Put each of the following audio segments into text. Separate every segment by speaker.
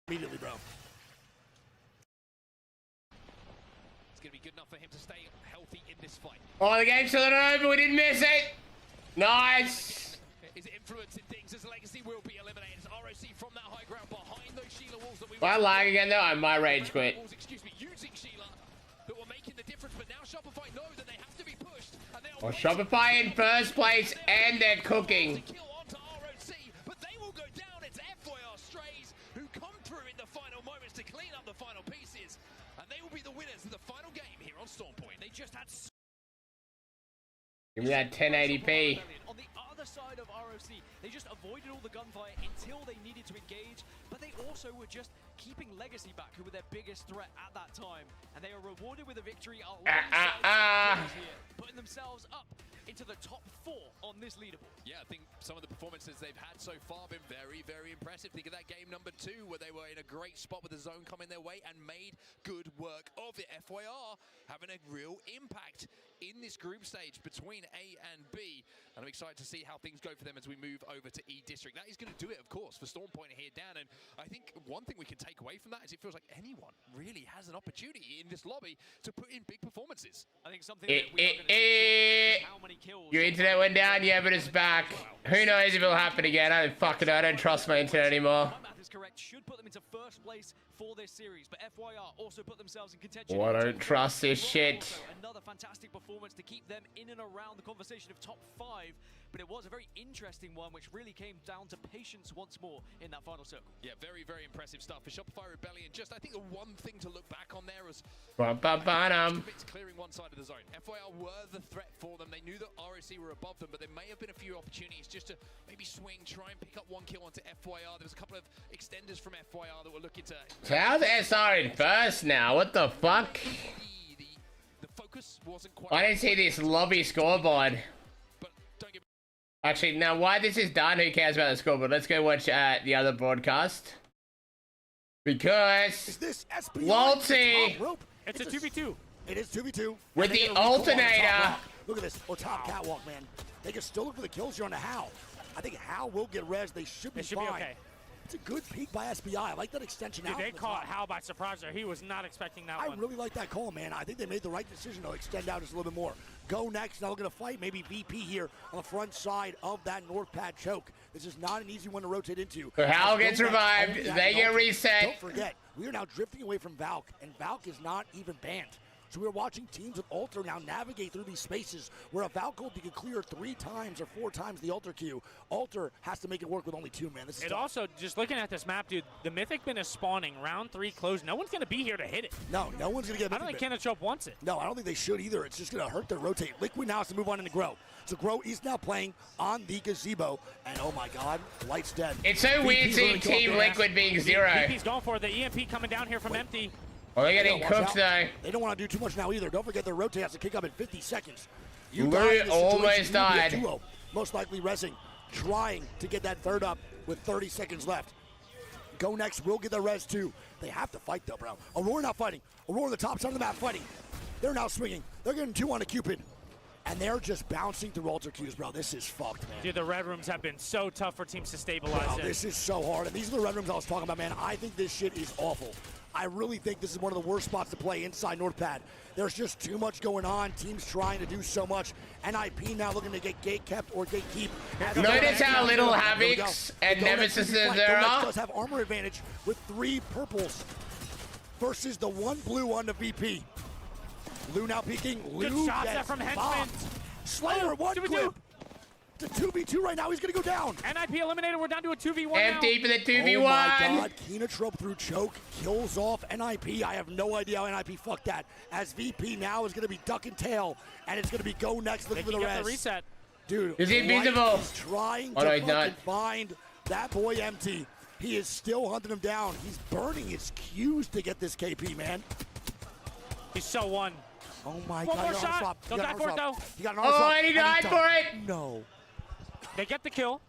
Speaker 1: immediately, bro.
Speaker 2: It's going to be good enough for him to stay healthy in this fight.
Speaker 3: Oh, the game's still not over. We didn't miss it. Nice.
Speaker 2: Is it influencing things as Legacy will be eliminated? As ROC from that high ground behind those Sheila walls that we
Speaker 3: If I lag again, though, I might rage quit.
Speaker 2: Excuse me, using Sheila that were making the difference, but now Shopify know that they have to be pushed. And
Speaker 3: Well, Shopify in first place, and they're cooking.
Speaker 2: But they will go down. It's FYR Strays who come through in the final moments to clean up the final pieces, and they will be the winners of the final game here on Stormpoint. They just had.
Speaker 3: Give me that 1080p.
Speaker 4: On the other side of ROC, they just avoided all the gunfire until they needed to engage, but they also were just keeping Legacy back, who were their biggest threat at that time, and they are rewarded with a victory alongside here, putting themselves up into the top 4 on this leaderboard.
Speaker 2: Yeah, I think some of the performances they've had so far been very, very impressive. Think of that game number 2 where they were in a great spot with the zone coming their way and made good work of it. FYR having a real impact in this group stage between A and B, and I'm excited to see how things go for them as we move over to E District. That is going to do it, of course, for Stormpoint here, Dan, and I think one thing we can take away from that is it feels like anyone really has an opportunity in this lobby to put in big performances.
Speaker 4: I think something that we are going to see is how many kills.
Speaker 3: Your internet went down, yeah, but it's back. Who knows if it'll happen again? I don't trust my internet anymore.
Speaker 4: My math is correct. Should put them into first place for this series, but FYR also put themselves in contention.
Speaker 3: Oh, I don't trust this shit.
Speaker 4: Another fantastic performance to keep them in and around the conversation of top 5, but it was a very interesting one, which really came down to patience once more in that final circle.
Speaker 2: Yeah, very, very impressive stuff for Shopify Rebellion. Just, I think the one thing to look back on there was clearing one side of the zone. FYR were the threat for them. They knew that ROC were above them, but there may have been a few opportunities just to maybe swing, try and pick up one kill onto FYR. There was a couple of extenders from FYR that were looking to...
Speaker 3: So how's SR in first now? What the fuck?
Speaker 2: The focus wasn't quite...
Speaker 3: I didn't see this lobby scoreboard.
Speaker 2: But don't get...
Speaker 3: Actually, now why this is done, who cares about the scoreboard? Let's go watch the other broadcast. Because...
Speaker 1: Is this
Speaker 3: Walty!
Speaker 5: It's a 2v2.
Speaker 1: It is 2v2.
Speaker 3: With the alternator.
Speaker 1: Look at this. Oh, top catwalk, man. They can still look for the kills here on the How. I think How will get res. They should be fine.
Speaker 5: Be okay.
Speaker 1: It's a good peek by SBI. I like that extension out.
Speaker 5: They caught How by surprise there. He was not expecting that one.
Speaker 1: I really like that call, man. I think they made the right decision to extend out just a little bit more. Go next. Now we're going to fight maybe VP here on the front side of that north pad choke. This is not an easy one to rotate into.
Speaker 3: So How gets revived. They get reset.
Speaker 1: Don't forget, we are now drifting away from Valk, and Valk is not even banned. So we're watching teams with Alter now navigate through these spaces where a Valk ult can clear 3 times or 4 times the Alter queue. Alter has to make it work with only 2, man. This is tough.
Speaker 5: Also, just looking at this map, dude, the Mythic Bin is spawning. Round 3 closed. No one's going to be here to hit it.
Speaker 1: No one's going to get
Speaker 5: I don't think Kennetrop wants it.
Speaker 1: No, I don't think they should either. It's just going to hurt their rotate. Liquid now has to move on into Grow. So Grow is now playing on the gazebo. And oh my God, Light's dead.
Speaker 3: It's so weird seeing Team Liquid being 0.
Speaker 5: VP's going for it. The EMP coming down here from Empty.
Speaker 3: Well, they're getting cooked though.
Speaker 1: They don't want to do too much now either. Don't forget their rotate has to kick up in 50 seconds.
Speaker 3: Lou almost died.
Speaker 1: Most likely resing, trying to get that third up with 30 seconds left. Go next will get the res too. They have to fight though, bro. Aurora not fighting. Aurora on the top side of the map fighting. They're now swinging. They're getting 2 on a Cupid. And they're just bouncing through alter queues, bro. This is fucked, man.
Speaker 5: Dude, the red rooms have been so tough for teams to stabilize it.
Speaker 1: This is so hard. And these are the red rooms I was talking about, man. I think this shit is awful. I really think this is one of the worst spots to play inside North Pad. There's just too much going on. Teams trying to do so much. NIP now looking to get gate kept or gate keep.
Speaker 3: Notice how little Havocs and Nemesis there are.
Speaker 1: Does have armor advantage with 3 purples versus the 1 blue on the VP. Lou now peeking.
Speaker 5: Good
Speaker 1: Lou
Speaker 5: shots there from Henchman.
Speaker 1: Slayer, 1 clip. It's a 2v2 right now. He's going to go down.
Speaker 5: NIP eliminated. We're down to a 2v1
Speaker 3: Empty for the 2v1.
Speaker 1: Oh my God. Kennetrop through choke. Kills off NIP. I have no idea how NIP fucked that. As VP now is going to be duck and tail. And it's going to be go next looking for the res.
Speaker 5: The reset.
Speaker 1: Dude.
Speaker 3: Is he invisible?
Speaker 1: He's trying to find that boy empty. He is still hunting him down. He's burning his Qs to get this KP, man.
Speaker 5: He's so one.
Speaker 1: Oh my
Speaker 5: One
Speaker 1: God.
Speaker 5: more shot. Don't die for it, though.
Speaker 1: He got an arm swap.
Speaker 3: And he died for it.
Speaker 1: No.
Speaker 5: They get the kill.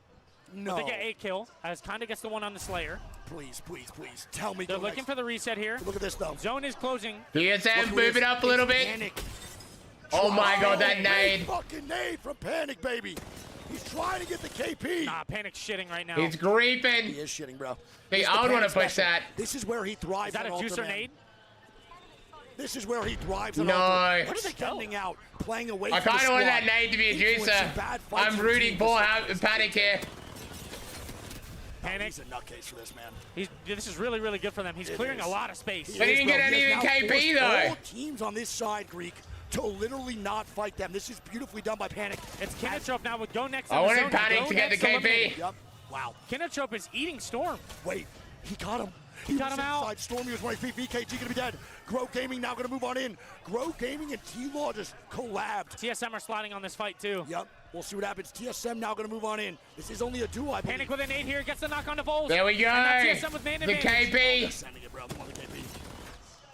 Speaker 1: No.
Speaker 5: But they get a kill. As Kinda gets the one on the Slayer.
Speaker 1: Please, please, please. Tell me.
Speaker 5: They're looking for the reset here.
Speaker 1: Look at this, though.
Speaker 5: Zone is closing.
Speaker 3: PSM, move it up a little bit.
Speaker 1: Panic.
Speaker 3: Oh my God, that nade.
Speaker 1: Fucking nade from Panic, baby. He's trying to get the KP.
Speaker 5: Nah, Panic's shitting right now.
Speaker 3: He's griefing.
Speaker 1: He is shitting, bro.
Speaker 3: Hey,
Speaker 1: This is
Speaker 3: I would
Speaker 1: the
Speaker 3: want to
Speaker 1: Panic
Speaker 3: push
Speaker 1: special.
Speaker 3: that.
Speaker 1: This is where he thrives.
Speaker 5: Is that a
Speaker 1: on
Speaker 5: juicer
Speaker 1: Ultraman.
Speaker 5: nade?
Speaker 1: This is where he thrives. On
Speaker 3: Nice.
Speaker 1: Ultraman.
Speaker 5: Where did they go?
Speaker 1: Standing out, playing away
Speaker 3: I
Speaker 1: from the
Speaker 3: kind of wanted
Speaker 1: squad,
Speaker 3: that nade to be a
Speaker 1: influencing
Speaker 3: juicer.
Speaker 1: bad fights
Speaker 3: I'm
Speaker 1: for
Speaker 3: rooting
Speaker 1: teams.
Speaker 3: for Panic here.
Speaker 5: Panic.
Speaker 1: He's a nutcase for this, man.
Speaker 5: This is really, really good for them. He's
Speaker 1: It
Speaker 5: clearing
Speaker 1: is.
Speaker 5: a lot of space.
Speaker 3: But he didn't get any of the KP, though.
Speaker 1: All teams on this side, Greek, to literally not fight them. This is beautifully done by Panic.
Speaker 5: It's Kinnetrop now with Go Next.
Speaker 3: I
Speaker 5: in the
Speaker 3: wanted
Speaker 5: zone.
Speaker 3: Panic
Speaker 5: Go
Speaker 3: to get the
Speaker 5: Next eliminated.
Speaker 3: KP.
Speaker 1: Yep. Wow.
Speaker 5: Kinnetrop is eating Storm.
Speaker 1: Wait, he got him.
Speaker 5: He got
Speaker 1: was
Speaker 5: him out.
Speaker 1: inside. Stormy was running feet. VKG gonna be dead. Grow Gaming now gonna move on in. Grow Gaming and T-Law just collabed.
Speaker 5: TSM are sliding on this fight too.
Speaker 1: Yep. We'll see what happens. TSM now gonna move on in. This is only a duo, I believe.
Speaker 5: Panic with a nade here, gets the knock on the Vols.
Speaker 3: There we go.
Speaker 5: And now TSM with man
Speaker 3: The
Speaker 5: advantage.
Speaker 3: KP.
Speaker 1: Sending it, bro. They want the KP.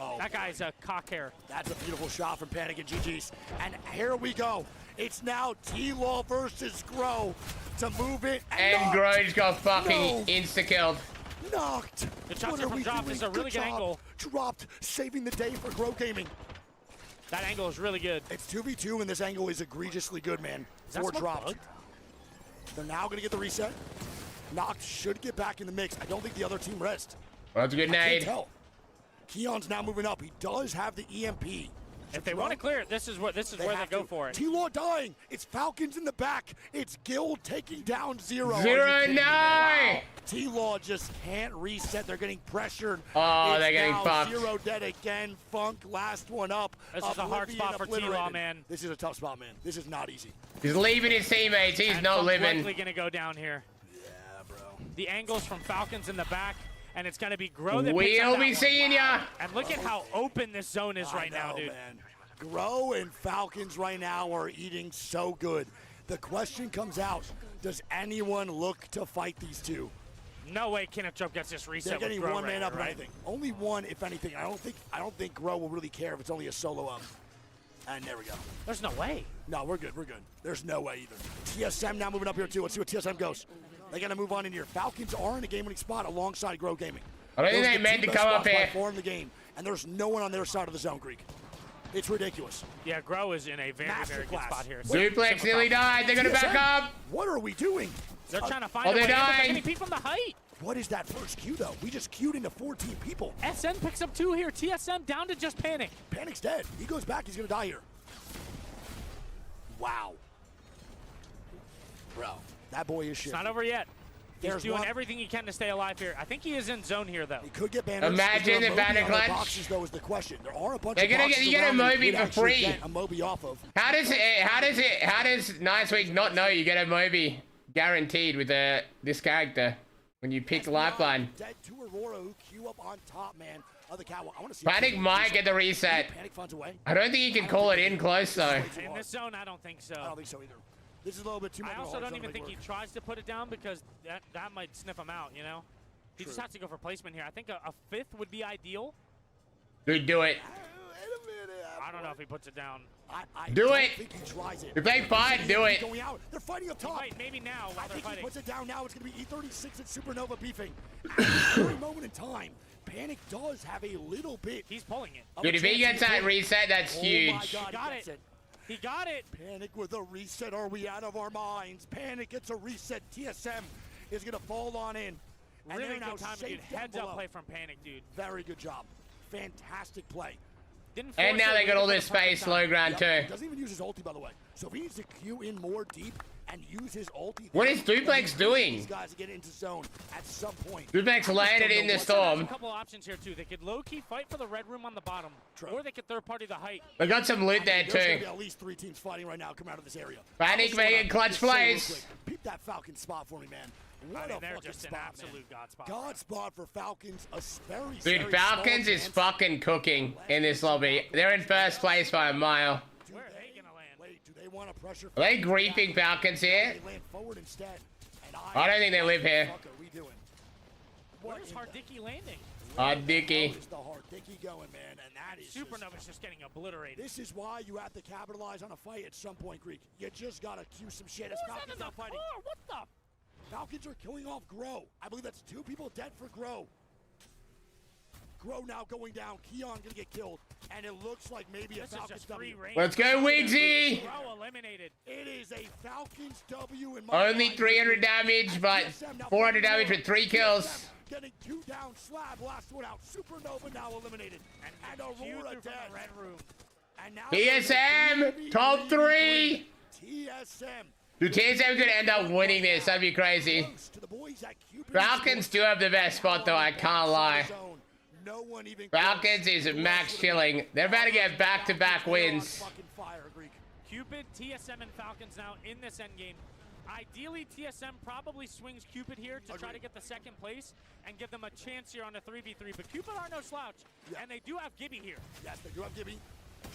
Speaker 1: Oh,
Speaker 5: That guy's a cock hair.
Speaker 1: that's a beautiful shot from Panic and GG's. And here we go. It's now T-Law versus Grow to move it.
Speaker 3: And
Speaker 1: knocked.
Speaker 3: Groge got fucking
Speaker 1: No.
Speaker 3: insta-killed.
Speaker 1: Knocked.
Speaker 5: Good shots
Speaker 1: What
Speaker 5: here
Speaker 1: are
Speaker 5: from
Speaker 1: we
Speaker 5: Drop.
Speaker 1: doing?
Speaker 5: This is a really good
Speaker 1: job.
Speaker 5: angle.
Speaker 1: Dropped, saving the day for Grow Gaming.
Speaker 5: That angle is really good.
Speaker 1: It's 2v2, and this angle is egregiously good, man.
Speaker 5: Is that
Speaker 1: 4
Speaker 5: smoke
Speaker 1: dropped.
Speaker 5: bugged?
Speaker 1: They're now going to get the reset. Noct should get back in the mix. I don't think the other team rest.
Speaker 3: Well, that's a good
Speaker 1: I can't
Speaker 3: nade.
Speaker 1: tell. Keon's now moving up. He does have the EMP.
Speaker 5: If they want to clear it, this is where they
Speaker 1: have
Speaker 5: go
Speaker 1: to.
Speaker 5: for it.
Speaker 1: T-Law dying. It's Falcons in the back. It's Guild taking down Zero. Are you
Speaker 3: Zero,
Speaker 1: kidding me,
Speaker 3: no!
Speaker 1: man? Wow. T-Law just can't reset. They're getting pressured.
Speaker 3: Oh,
Speaker 1: It's
Speaker 3: they're getting
Speaker 1: now
Speaker 3: fucked.
Speaker 1: Zero dead again. Funk, last one up.
Speaker 5: This is a hard
Speaker 1: Oblivion
Speaker 5: spot for T-Law,
Speaker 1: obliterated.
Speaker 5: man.
Speaker 1: This is a tough spot, man. This is not easy.
Speaker 3: He's leaving his teammates. He's
Speaker 5: And
Speaker 3: not
Speaker 5: Funk's
Speaker 3: living.
Speaker 5: likely gonna go down here.
Speaker 1: Yeah, bro.
Speaker 5: The angles from Falcons in the back, and it's gonna be Grow that picks up
Speaker 3: We'll
Speaker 5: that
Speaker 3: be
Speaker 5: one.
Speaker 3: seeing ya.
Speaker 5: And look at how open this zone is right now, dude.
Speaker 1: Man. Grow and Falcons right now are eating so good. The question comes out, does anyone look to fight these two?
Speaker 5: No way Kinnetrop gets this reset.
Speaker 1: They're getting
Speaker 5: with Grow
Speaker 1: one man
Speaker 5: right
Speaker 1: up
Speaker 5: here,
Speaker 1: and
Speaker 5: right?
Speaker 1: anything. Only one, if anything. I don't think Grow will really care if it's only a solo up. And there we go.
Speaker 5: There's no way.
Speaker 1: No, we're good. We're good. There's no way either. TSM now moving up here too. Let's see what TSM goes. They got to move on in here. Falcons are in a game-winning spot alongside Grow Gaming.
Speaker 3: I don't think
Speaker 1: Those
Speaker 3: they
Speaker 1: are the
Speaker 3: meant
Speaker 1: two
Speaker 3: to
Speaker 1: best
Speaker 3: come up
Speaker 1: spots by
Speaker 3: here.
Speaker 1: far in the game, and there's no one on their side of the zone, Greek. It's ridiculous.
Speaker 5: Yeah, Grow is in a very, very good
Speaker 1: Masterclass.
Speaker 5: spot here.
Speaker 3: Duplex nearly died. They're gonna back
Speaker 1: TSM,
Speaker 3: up.
Speaker 1: What are we doing?
Speaker 5: They're trying to find
Speaker 3: Oh,
Speaker 5: a
Speaker 3: they're
Speaker 5: way in, but
Speaker 3: dying.
Speaker 5: they're getting peeked from the height.
Speaker 1: What is that first Q, though? We just queued into 14 people.
Speaker 5: SN picks up 2 here. TSM down to just Panic.
Speaker 1: Panic's dead. He goes back. He's going to die here. Wow. Bro, that boy is shit.
Speaker 5: It's not over yet. He's
Speaker 1: There's
Speaker 5: doing
Speaker 1: one.
Speaker 5: everything he can to stay alive here. I think he is in zone here, though.
Speaker 1: He could get banners.
Speaker 3: Imagine
Speaker 1: Is there a
Speaker 3: the
Speaker 1: Moby
Speaker 3: banner
Speaker 1: on their
Speaker 3: clutch.
Speaker 1: boxes, though, is the question. There are a bunch
Speaker 3: They're
Speaker 1: of
Speaker 3: gonna get-
Speaker 1: boxes
Speaker 3: you get a
Speaker 1: around that
Speaker 3: Moby
Speaker 1: you could
Speaker 3: for
Speaker 1: actually
Speaker 3: free.
Speaker 1: get a Moby off of.
Speaker 3: How does Nice Week not know you get a Moby guaranteed with this character when you pick Lifeline?
Speaker 1: Dead to Aurora, who queue up on top, man, of the catwalk. I want to see.
Speaker 3: Panic might get the reset.
Speaker 1: Panic finds a way.
Speaker 3: I don't think you can call it in close though.
Speaker 5: In this zone, I don't think so.
Speaker 1: I don't think so either. This is a little bit too much.
Speaker 5: I
Speaker 1: of a
Speaker 5: also
Speaker 1: hard
Speaker 5: don't
Speaker 1: zone
Speaker 5: even
Speaker 1: to
Speaker 5: think
Speaker 1: make
Speaker 5: he
Speaker 1: work.
Speaker 5: tries to put it down because that might sniff him out, you know? He just
Speaker 1: True.
Speaker 5: has to go for placement here. I think a 5th would be ideal.
Speaker 3: Dude, do it.
Speaker 1: Wait a minute.
Speaker 5: I don't know if he puts it down.
Speaker 1: I
Speaker 3: Do
Speaker 1: don't
Speaker 3: it.
Speaker 1: think he tries it.
Speaker 3: If they fight, do it.
Speaker 1: Going out. They're fighting up top.
Speaker 5: Right, maybe now
Speaker 1: I
Speaker 5: while they're
Speaker 1: think he
Speaker 5: fighting.
Speaker 1: puts it down now. It's going to be E36 and Supernova beefing. At every moment in time, Panic does have a little bit.
Speaker 5: He's pulling it.
Speaker 1: of a
Speaker 3: Dude, if he
Speaker 1: chance
Speaker 3: gets
Speaker 1: to
Speaker 3: that
Speaker 1: win.
Speaker 3: reset, that's
Speaker 1: Oh my
Speaker 3: huge.
Speaker 1: God,
Speaker 5: Got
Speaker 1: he gets
Speaker 5: it. He got it.
Speaker 1: Panic with a reset. Are we out of our minds? Panic gets a reset. TSM is going to fall on in. And
Speaker 5: Really
Speaker 1: they're now
Speaker 5: good time, dude.
Speaker 1: safe down
Speaker 5: Heads up
Speaker 1: below.
Speaker 5: play from Panic, dude.
Speaker 1: Very good job. Fantastic play.
Speaker 5: Didn't
Speaker 3: And
Speaker 5: force
Speaker 3: now
Speaker 5: it,
Speaker 3: they got
Speaker 5: waited
Speaker 3: all
Speaker 5: for the
Speaker 3: this
Speaker 5: perfect
Speaker 3: space
Speaker 5: time.
Speaker 3: low ground
Speaker 1: Yep,
Speaker 3: too.
Speaker 1: he doesn't even use his ulti, by the way. So if he needs to queue in more deep and use his ulti.
Speaker 3: What
Speaker 1: there,
Speaker 3: is Duplex
Speaker 1: then
Speaker 3: doing?
Speaker 1: These guys to get into zone at some point.
Speaker 3: Duplex landed in the
Speaker 5: There's a
Speaker 3: storm.
Speaker 5: couple options here, too. They could low-key fight for the red room on the bottom,
Speaker 1: True.
Speaker 5: or they could third-party the height.
Speaker 3: We got some loot there
Speaker 1: There's gonna
Speaker 3: too.
Speaker 1: be at least 3 teams fighting right now. Come out of this area.
Speaker 3: Panic
Speaker 1: Also,
Speaker 3: making clutch
Speaker 1: just say real
Speaker 3: plays.
Speaker 1: quick, Peep that Falcon spot for me, man. What
Speaker 5: I mean,
Speaker 1: a
Speaker 5: they're
Speaker 1: fucking
Speaker 5: just an
Speaker 1: spot,
Speaker 5: absolute
Speaker 1: man.
Speaker 5: god spot.
Speaker 1: God spot for Falcons. A very,
Speaker 3: Dude,
Speaker 1: very
Speaker 3: Falcons
Speaker 1: small
Speaker 3: is
Speaker 1: chance.
Speaker 3: fucking cooking in this lobby. They're in first place by a mile.
Speaker 1: Do
Speaker 5: Where are they gonna land?
Speaker 1: Wait, do they want to pressure?
Speaker 3: Are they
Speaker 1: Falcons back?
Speaker 3: griefing Falcons here?
Speaker 1: They land forward instead. And
Speaker 3: I don't think they live here.
Speaker 1: What the fuck are we doing? What
Speaker 5: Where's
Speaker 1: in the-
Speaker 5: Hardicki landing?
Speaker 3: Oh, Dicky.
Speaker 1: How is the Hardicki going, man? And that is just-
Speaker 5: Supernova's just getting obliterated.
Speaker 1: This is why you have to capitalize on a fight at some point, Greek. You just gotta cue some shit. As
Speaker 5: Who's that
Speaker 1: Falcons
Speaker 5: in the
Speaker 1: now fighting.
Speaker 5: car? What the?
Speaker 1: Falcons are killing off Grow. I believe that's 2 people dead for Grow. Grow now going down. Keon gonna get killed. And it looks like maybe a
Speaker 5: This is
Speaker 1: Falcons
Speaker 5: just free
Speaker 1: W.
Speaker 5: reign.
Speaker 3: Let's go, Wigsy!
Speaker 5: Bro eliminated.
Speaker 1: It is a Falcons W in my
Speaker 3: Only
Speaker 1: mind.
Speaker 3: 300 damage, but 400 damage with 3 kills.
Speaker 1: Getting 2 down, Slab, last one out. Supernova now eliminated. And Aurora
Speaker 5: From
Speaker 1: dead.
Speaker 5: the red room.
Speaker 1: And now
Speaker 3: TSM, top 3!
Speaker 1: TSM.
Speaker 3: Dude, TSM could end up winning this. That'd be crazy.
Speaker 1: Close to the boys at Cupid.
Speaker 3: Falcons do have the best spot, though. I can't lie.
Speaker 1: No one even
Speaker 3: Falcons is max chilling. They're about to get back-to-back wins.
Speaker 1: Fucking fire, Greek.
Speaker 5: Cupid, TSM, and Falcons now in this endgame. Ideally, TSM probably swings Cupid here to try to get the second place and give them a chance here on a 3v3. But Cupid are no slouch, and they do have Gibby here.
Speaker 1: Yes, they do have Gibby.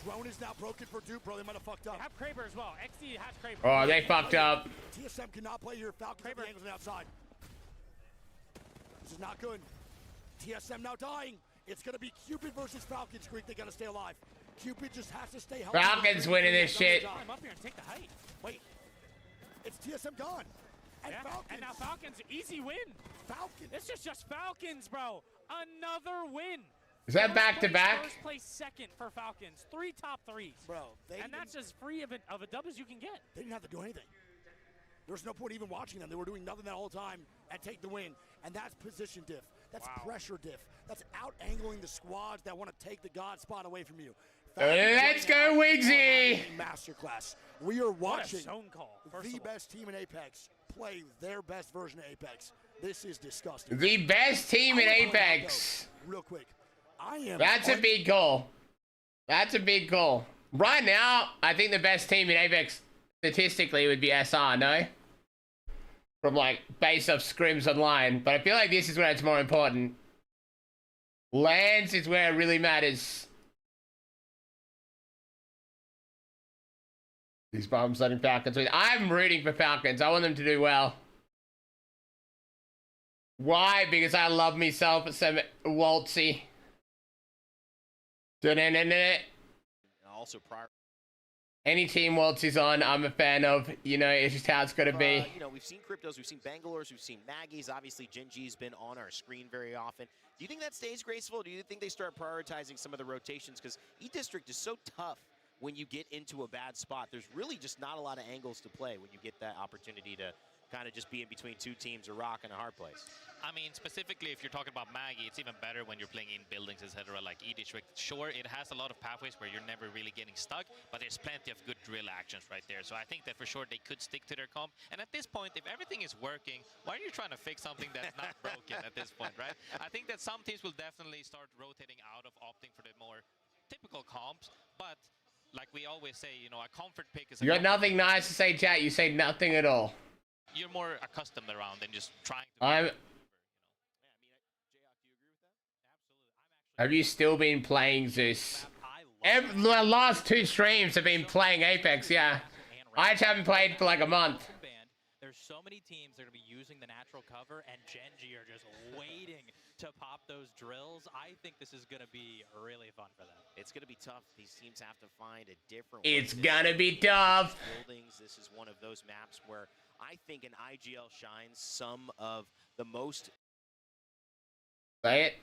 Speaker 1: Drone is now broken for Duke, bro. They might have fucked up.
Speaker 5: They have Kraber as well. XD has Kraber.
Speaker 3: Oh, they fucked up.
Speaker 1: TSM cannot play here. Falcons have the angles on the outside. This is not good. TSM now dying. It's going to be Cupid versus Falcons, Greek. They got to stay alive. Cupid just has to stay healthy.
Speaker 3: Falcons winning this shit.
Speaker 5: Climb up here and take the height.
Speaker 1: Wait. It's TSM gone. And Falcons.
Speaker 5: And now Falcons, easy win.
Speaker 1: Falcons.
Speaker 5: This is just Falcons, bro. Another win.
Speaker 3: Is that back-to-back?
Speaker 5: First place second for Falcons. 3 top 3s.
Speaker 1: Bro,
Speaker 5: and that's as free of a W as you can get.
Speaker 1: They didn't have to do anything. There was no point even watching them. They were doing nothing that whole time and take the win. And that's position diff. That's pressure diff. That's out-angling the squads that want to take the God spot away from you.
Speaker 3: Let's go, Wigsy!
Speaker 1: Masterclass. We are watching
Speaker 5: zone call,
Speaker 1: the best team in Apex play their best version of Apex. This is disgusting.
Speaker 3: The best team in Apex.
Speaker 1: Real quick.
Speaker 3: That's a big goal. That's a big goal. Right now, I think the best team in Apex statistically would be SR, no? From like base of scrims online. But I feel like this is where it's more important. Lands is where it really matters. These bombs letting Falcons win. I'm rooting for Falcons. I want them to do well. Why? Because I love myself some Waltzy.
Speaker 6: Also prior.
Speaker 3: Any team Waltz is on, I'm a fan of. You know, it's just how it's got to be.
Speaker 6: You know, we've seen Cryptos, we've seen Bangalore's, we've seen Maggie's. Obviously, Genji's been on our screen very often. Do you think that stays graceful? Do you think they start prioritizing some of the rotations? Because E-District is so tough when you get into a bad spot. There's really just not a lot of angles to play when you get that opportunity to kind of just be in between 2 teams, a rock and a hard place.
Speaker 7: I mean, specifically, if you're talking about Maggie, it's even better when you're playing in buildings, etc. Like E-District. Sure, it has a lot of pathways where you're never really getting stuck, but there's plenty of good drill actions right there. So I think that for sure they could stick to their comp. And at this point, if everything is working, why are you trying to fix something that's not broken at this point, right? I think that some teams will definitely start rotating out of opting for the more typical comps, but like we always say, you know, a comfort pick is...
Speaker 3: You got nothing nice to say, chat. You say nothing at all.
Speaker 7: You're more accustomed around than just trying to...
Speaker 3: Have you still been playing Zeus? The last 2 streams have been playing Apex, yeah. I just haven't played for like a month.
Speaker 4: There's so many teams that are going to be using the natural cover, and Genji are just waiting to pop those drills. I think this is going to be really fun for them.
Speaker 6: It's going to be tough. These teams have to find a different
Speaker 3: It's gonna be tough.
Speaker 6: Buildings. This is one of those maps where I think an IGL shines some of the most...
Speaker 3: Say it.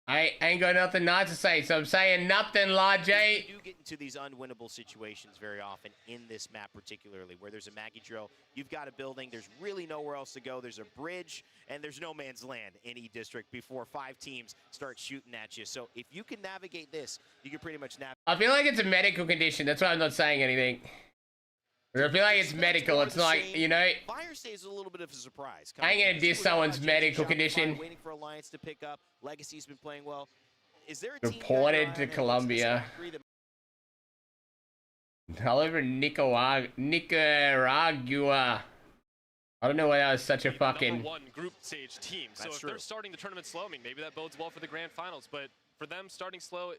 Speaker 3: I ain't got nothing nice to say, so I'm saying nothing, large A.
Speaker 6: You do get into these unwinnable situations very often in this map particularly, where there's a Maggie drill, you've got a building, there's really nowhere else to go, there's a bridge, and there's no man's land in E-District before 5 teams start shooting at you. So if you can navigate this, you can pretty much navigate.
Speaker 3: I feel like it's a medical condition, that's why I'm not saying anything. I feel like it's medical, it's like, you know...
Speaker 6: Fire stays a little bit of a surprise.
Speaker 3: I ain't gonna diss someone's medical condition.
Speaker 6: Waiting for Alliance to pick up. Legacy's been playing well. Is there a team
Speaker 3: Reported to Colombia. However, Nicaragua. I don't know why that was such a fucking...
Speaker 8: #1 group stage team. So if they're starting the tournament slow, I mean, maybe that bodes well for the grand finals. But for them starting slow,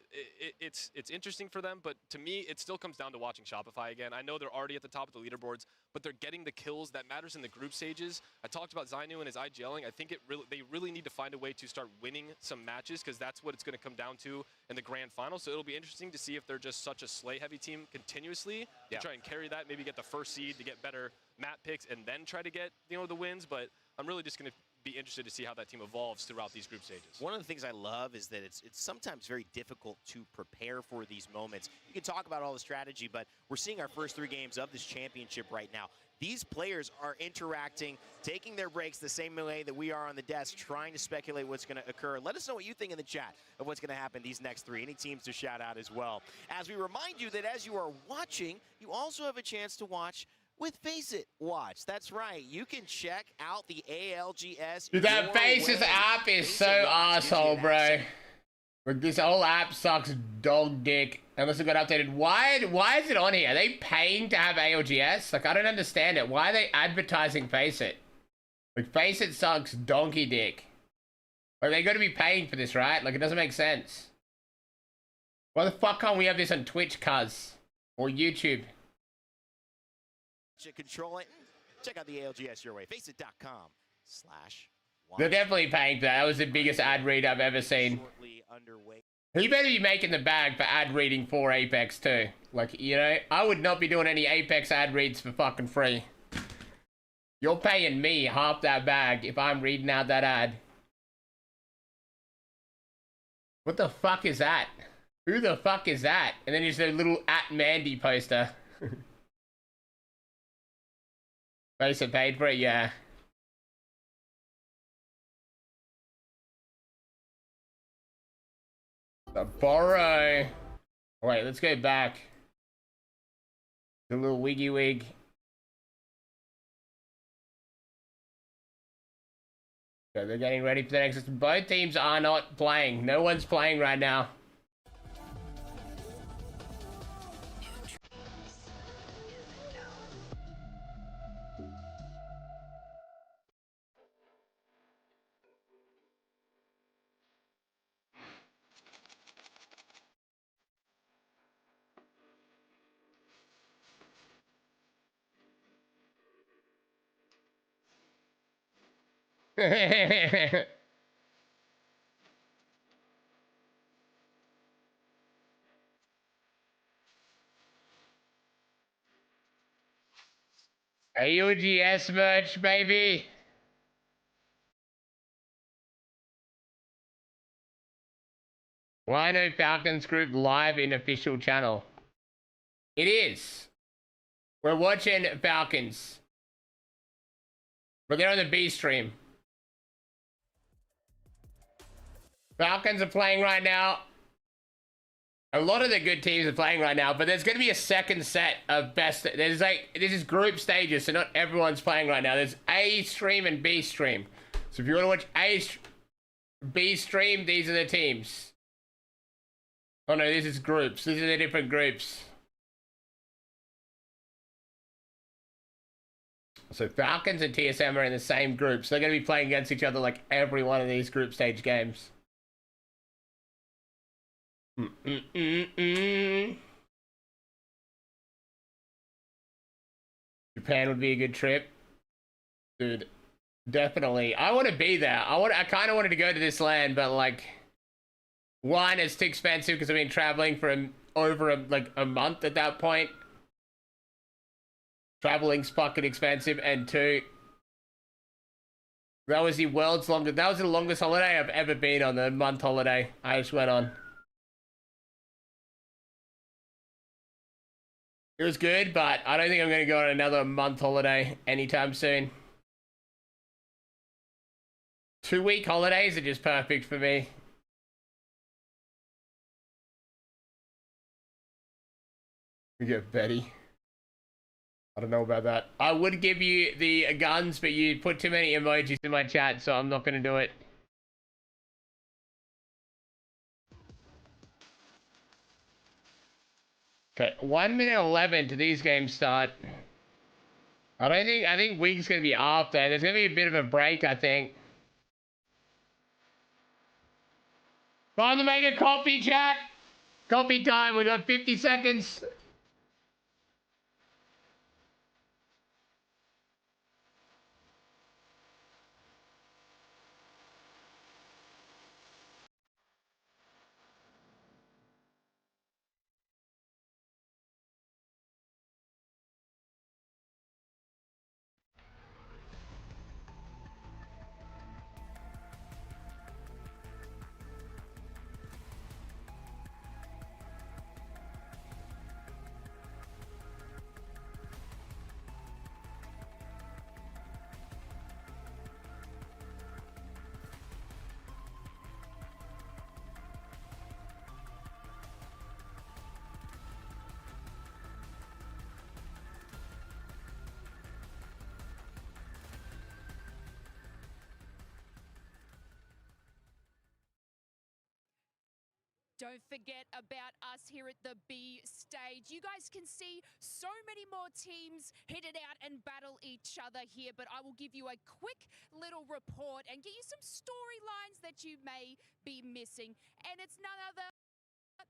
Speaker 8: it's interesting for them. But to me, it still comes down to watching Shopify again. I know they're already at the top of the leaderboards, but they're getting the kills that matters in the group stages. I talked about Zainu and his IGLing. I think they really need to find a way to start winning some matches, because that's what it's going to come down to in the grand final. So it'll be interesting to see if they're just such a slay-heavy team continuously to try and carry that, maybe get the first seed to get better map picks, and then try to get, you know, the wins. But I'm really just going to be interested to see how that team evolves throughout these group stages.
Speaker 6: One of the things I love is that it's sometimes very difficult to prepare for these moments. You can talk about all the strategy, but we're seeing our first 3 games of this championship right now. These players are interacting, taking their breaks the same way that we are on the desk, trying to speculate what's going to occur. Let us know what you think in the chat of what's going to happen these next 3. Any teams to shout out as well. As we remind you that as you are watching, you also have a chance to watch with Face It Watch. That's right. You can check out the ALGS.
Speaker 3: Dude, that Faces app is so asshole, bro. Like, this whole app sucks dog dick. Unless it got updated. Why is it on here? Are they paying to have ALGS? Like, I don't understand it. Why are they advertising Face It? Like, Face It sucks donkey dick. Like, they got to be paying for this, right? Like, it doesn't make sense. Why the fuck can't we have this on Twitch, cuz? Or YouTube?
Speaker 6: Control it. Check out the ALGS your way. Faceit.com/watch.
Speaker 3: They're definitely paying for that. That was the biggest ad read I've ever seen. He better be making the bag for ad reading for Apex too. Like, you know, I would not be doing any Apex ad reads for fucking free. You're paying me half that bag if I'm reading out that ad. What the fuck is that? Who the fuck is that? And then there's a little @Mandy poster. Face it paid for it, yeah. The borrow. Wait, let's go back. The little wiggy wig. So they're getting ready for the next. Both teams are not playing. No one's playing right now. AUGS merch, baby. Rhino Falcons Group live in official channel. It is. We're watching Falcons. But they're on the B stream. Falcons are playing right now. A lot of the good teams are playing right now, but there's going to be a second set of best. There's like, this is group stages, so not everyone's playing right now. There's A stream and B stream. So if you want to watch B stream, these are the teams. Oh no, this is groups. These are the different groups. So Falcons and TSM are in the same group, so they're going to be playing against each other like every one of these group stage games. Japan would be a good trip. Dude, definitely. I want to be there. I kind of wanted to go to this land, but like, one, it's too expensive because I've been traveling for over a month at that point. Traveling's fucking expensive, and 2, that was the world's longest. That was the longest holiday I've ever been on. The month holiday I just went on. It was good, but I don't think I'm going to go on another month holiday anytime soon. 2-week holidays are just perfect for me. We get Betty. I don't know about that. I would give you the guns, but you put too many emojis in my chat, so I'm not going to do it. Okay, 1:11 to these games start. I think week's gonna be off there. There's gonna be a bit of a break, I think. Time to make a coffee, chat. Coffee time. We got 50 seconds.
Speaker 9: Don't forget about us here at the B stage. You guys can see so many more teams hit it out and battle each other here, but I will give you a quick little report and give you some storylines that you may be missing. And it's none other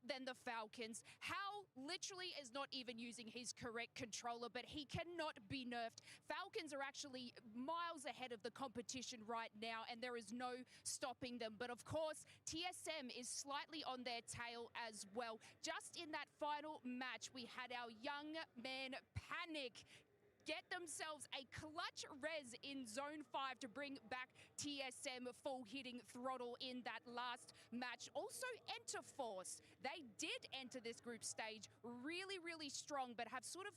Speaker 9: than the Falcons. Hal literally is not even using his correct controller, but he cannot be nerfed. Falcons are actually miles ahead of the competition right now, and there is no stopping them. But of course, TSM is slightly on their tail as well. Just in that final match, we had our young man Panic get themselves a clutch res in Zone 5 to bring back TSM full hitting throttle in that last match. Also, Enter Force. They did enter this group stage really, really strong, but have sort of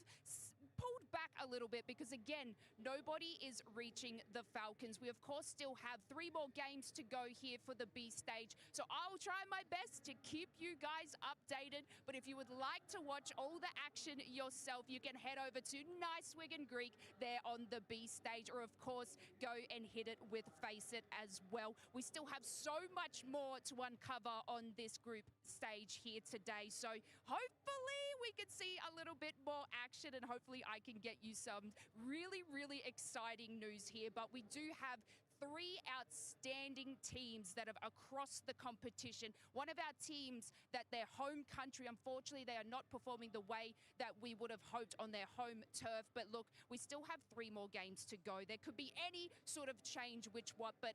Speaker 9: pulled back a little bit because, again, nobody is reaching the Falcons. We, of course, still have 3 more games to go here for the B stage, so I will try my best to keep you guys updated. But if you would like to watch all the action yourself, you can head over to Nicewig and Greek there on the B stage, or, of course, go and hit it with Face It as well. We still have so much more to uncover on this group stage here today, so hopefully we can see a little bit more action, and hopefully I can get you some really, really exciting news here. But we do have 3 outstanding teams that are across the competition. One of our teams that their home country, unfortunately, they are not performing the way that we would have hoped on their home turf. But look, we still have 3 more games to go. There could be any sort of change, but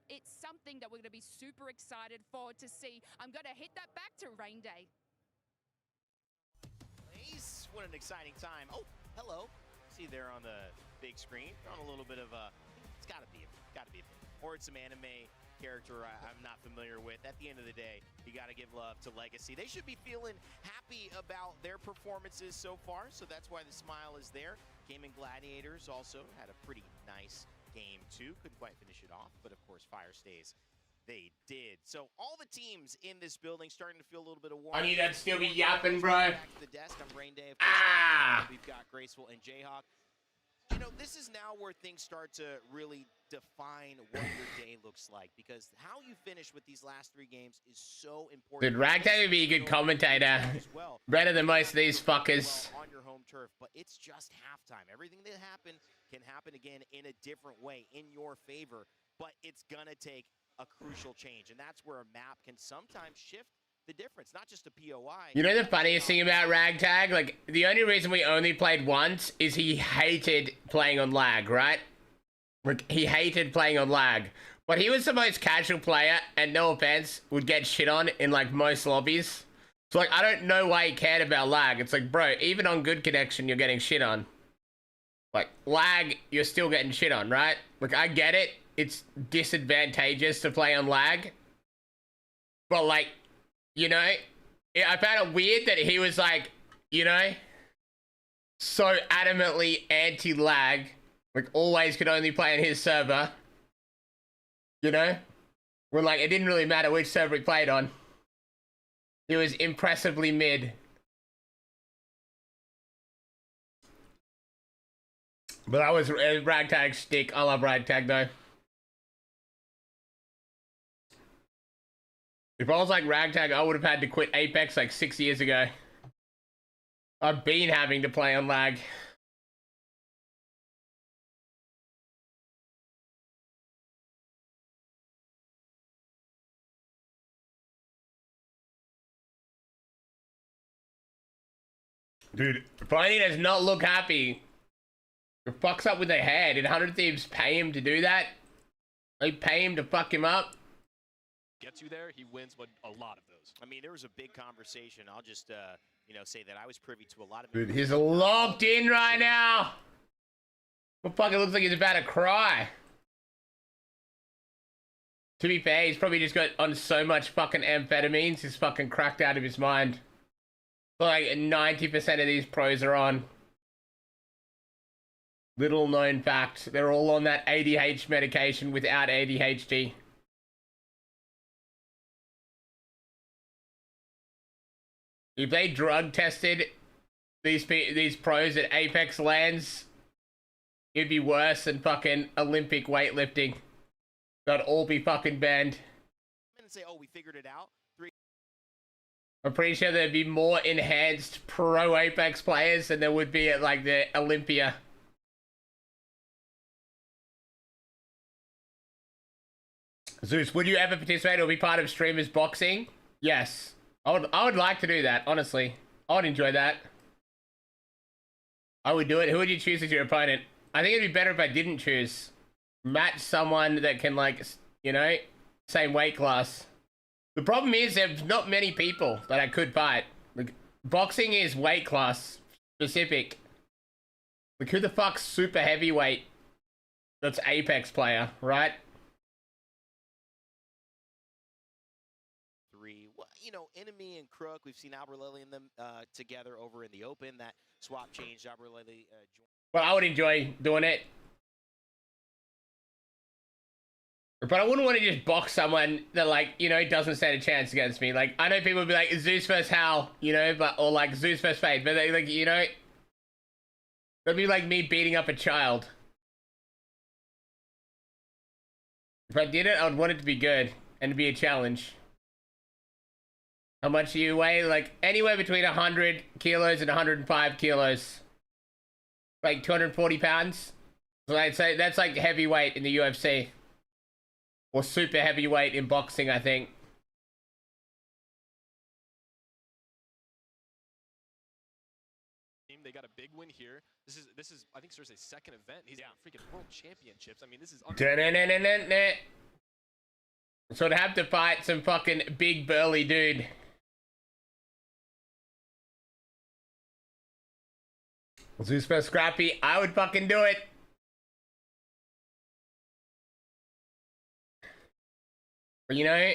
Speaker 9: it's something that we're going to be super excited for to see. I'm going to hit that back to Rain Day.
Speaker 6: What an exciting time. Oh, hello. See there on the big screen. On a little bit of a, it's gotta be, or it's some anime character I'm not familiar with. At the end of the day, you gotta give love to Legacy. They should be feeling happy about their performances so far, so that's why the smile is there. Gaming Gladiators also had a pretty nice game too. Couldn't quite finish it off, but of course, Fire Stays. They did. So all the teams in this building starting to feel a little bit of warmth.
Speaker 3: I need that still be yapping, bro.
Speaker 6: Back to the desk. I'm Rain Day. Of course, we've got Graceful and Jayhawk. You know, this is now where things start to really define what your day looks like, because how you finish with these last 3 games is so important.
Speaker 3: Dude, Ragtag would be a good commentator. Better than most of these fuckers.
Speaker 6: On your home turf, but it's just halftime. Everything that happened can happen again in a different way, in your favor, but it's gonna take a crucial change, and that's where a map can sometimes shift the difference, not just a POI.
Speaker 3: You know the funniest thing about Ragtag? Like, the only reason we only played once is he hated playing on lag, right? Like, he hated playing on lag. But he was the most casual player, and no offense, would get shit on in, like, most lobbies. So, like, I don't know why he cared about lag. It's like, bro, even on good connection, you're getting shit on. Like, lag, you're still getting shit on, right? Like, I get it. It's disadvantageous to play on lag. But, like, you know, I found it weird that he was, like, you know, so adamantly anti-lag. Like, always could only play on his server. You know? When, like, it didn't really matter which server he played on. He was impressively mid. But that was Ragtag's shtick. I love Ragtag, though. If I was like Ragtag, I would have had to quit Apex like 6 years ago. I've been having to play on lag. Dude, Briny does not look happy. It fucks up with their head. Did 100 Thieves pay him to do that? They pay him to fuck him up?
Speaker 8: Gets you there, he wins a lot of those.
Speaker 6: I mean, there was a big conversation. I'll just, you know, say that I was privy to a lot of.
Speaker 3: Dude, he's locked in right now. What fucking looks like he's about to cry. To be fair, he's probably just got on so much fucking amphetamines, he's fucking cracked out of his mind. Like 90% of these pros are on. Little known fact, they're all on that ADHD medication without ADHD. If they drug tested these pros at Apex lands, it'd be worse than fucking Olympic weightlifting. They'd all be fucking banned.
Speaker 6: And say, oh, we figured it out.
Speaker 3: I'm pretty sure there'd be more enhanced pro Apex players than there would be at like the Olympia. Zeus, would you ever participate or be part of streamers boxing? Yes. I would like to do that, honestly. I would enjoy that. I would do it. Who would you choose as your opponent? I think it'd be better if I didn't choose. Match someone that can, like, you know, same weight class. The problem is there's not many people that I could fight. Like, boxing is weight class specific. Like, who the fuck's super heavyweight that's Apex player, right?
Speaker 6: You know, Enemy and Crook, we've seen Albert Lilly and them together over in the open. That swap changed. Albert Lilly
Speaker 3: well, I would enjoy doing it. But I wouldn't want to just box someone that, like, you know, doesn't stand a chance against me. Like, I know people would be like, Zeus versus Hal, you know, but, or like Zeus versus Fade. But they, like, you know, it'd be like me beating up a child. If I did it, I would want it to be good and to be a challenge. How much do you weigh? Like, anywhere between 100 kilos and 105 kilos. Like, 240 pounds. So I'd say that's like heavyweight in the UFC. Or super heavyweight in boxing, I think.
Speaker 8: They got a big win here. This is I think Cersei's second event. He's got freaking world championships. I mean, this is
Speaker 3: so to have to fight some fucking big burly dude. Zeus versus Scrappy, I would fucking do it. But, you know,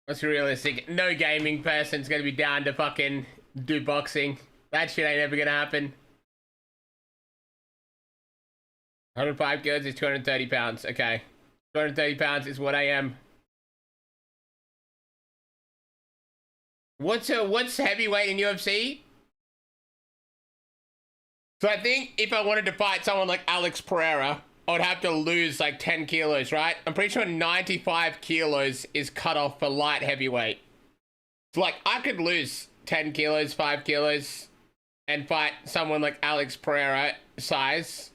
Speaker 3: let's be realistic. No gaming person's gonna be down to fucking do boxing. That shit ain't ever gonna happen. 105 kilos is 230 pounds. Okay. 230 pounds is what I am. What's heavyweight in UFC? So I think if I wanted to fight someone like Alex Pereira, I would have to lose like 10 kilos, right? I'm pretty sure 95 kilos is cut off for light heavyweight. So like I could lose 10 kilos, 5 kilos and fight someone like Alex Pereira size.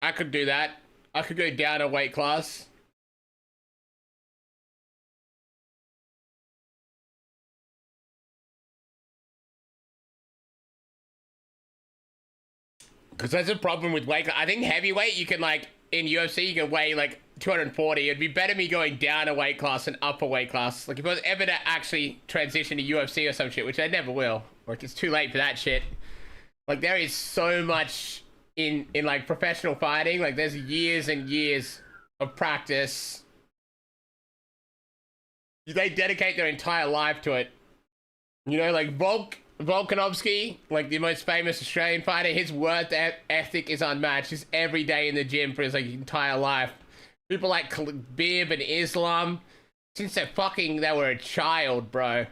Speaker 3: I could do that. I could go down a weight class. Because that's a problem with weight. I think heavyweight, you can like, in UFC, you can weigh like 240. It'd be better me going down a weight class and up a weight class. Like if I was ever to actually transition to UFC or some shit, which I never will. Or it's too late for that shit. Like there is so much in like professional fighting. Like there's years and years of practice. They dedicate their entire life to it. You know, like Volkanovski, like the most famous Australian fighter, his work ethic is unmatched. He's every day in the gym for his like entire life. People like Khabib and Islam, since they were a child, bro.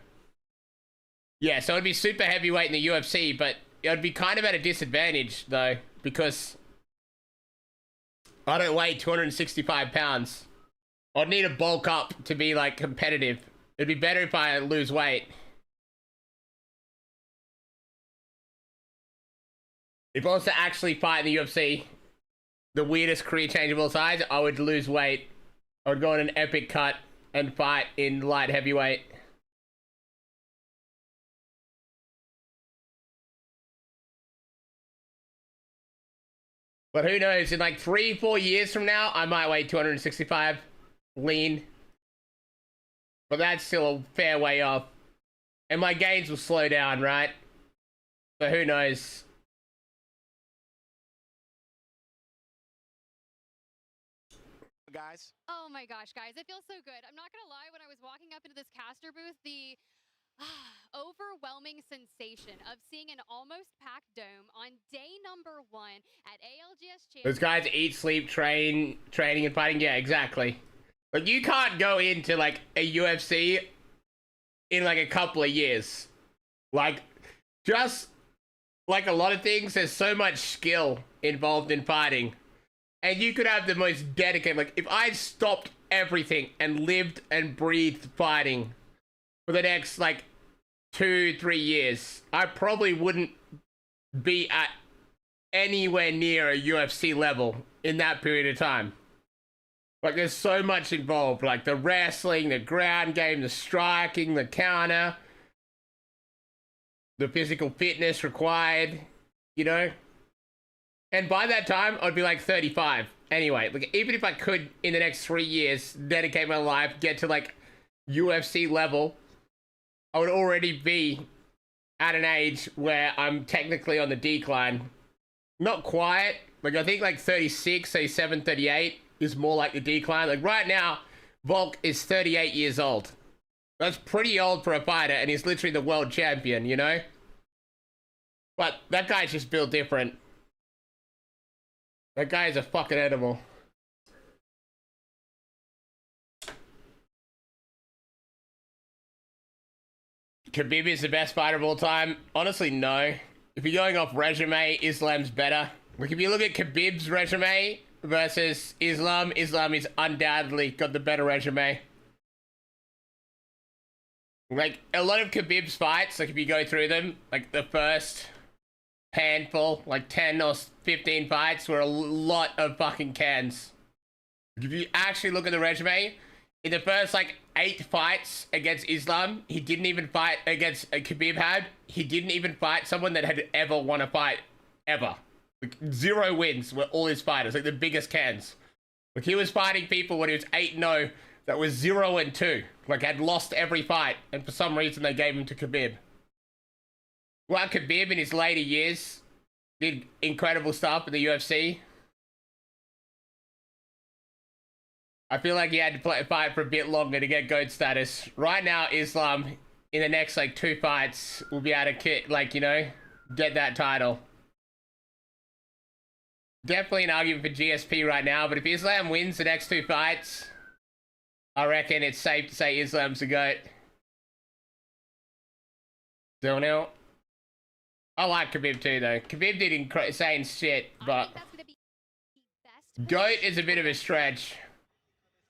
Speaker 3: Yeah, so it'd be super heavyweight in the UFC, but it'd be kind of at a disadvantage though, because I don't weigh 265 pounds. I'd need to bulk up to be like competitive. It'd be better if I lose weight. If I was to actually fight in the UFC, the weirdest career change of all size, I would lose weight. I would go on an epic cut and fight in light heavyweight. But who knows, in like 3-4 years from now, I might weigh 265 lean. But that's still a fair way off. And my gains will slow down, right? But who knows?
Speaker 6: Guys.
Speaker 10: Oh my gosh, guys, it feels so good. I'm not gonna lie, when I was walking up into this caster booth, the overwhelming sensation of seeing an almost packed dome on day number 1 at ALGS Champions.
Speaker 3: Those guys eat, sleep, training and fighting. Yeah, exactly. Like you can't go into like a UFC in like a couple of years. Like just like a lot of things, there's so much skill involved in fighting. And you could have the most dedicated, like, if I stopped everything and lived and breathed fighting for the next like 2-3 years, I probably wouldn't be at anywhere near a UFC level in that period of time. Like, there's so much involved, like the wrestling, the ground game, the striking, the counter, the physical fitness required, you know? And by that time, I'd be like 35. Anyway, like, even if I could, in the next 3 years, dedicate my life, get to like UFC level, I would already be at an age where I'm technically on the decline. Not quite. Like, I think like 36, 37, 38 is more like the decline. Like, right now, Volk is 38 years old. That's pretty old for a fighter, and he's literally the world champion, you know? But that guy's just built different. That guy is a fucking animal. Khabib is the best fighter of all time? Honestly, no. If you're going off resume, Islam's better. Like, if you look at Khabib's resume versus Islam, Islam is undoubtedly got the better resume. Like, a lot of Khabib's fights, like, if you go through them, like, the first handful, like 10 or 15 fights were a lot of fucking cans. If you actually look at the resume, in the first, like, 8 fights against Islam, he didn't even fight against Khabib had. He didn't even fight someone that had ever won a fight, ever. Like, 0 wins were all his fighters, like the biggest cans. Like, he was fighting people when he was 8-0 that was 0-2, like had lost every fight, and for some reason they gave him to Khabib. Well, Khabib in his later years did incredible stuff in the UFC. I feel like he had to fight for a bit longer to get GOAT status. Right now, Islam, in the next, like, 2 fights, will be able to, like, you know, get that title. Definitely an argument for GSP right now, but if Islam wins the next 2 fights, I reckon it's safe to say Islam's the GOAT. Don't know. I like Khabib too, though. Khabib did insane shit, but GOAT is a bit of a stretch.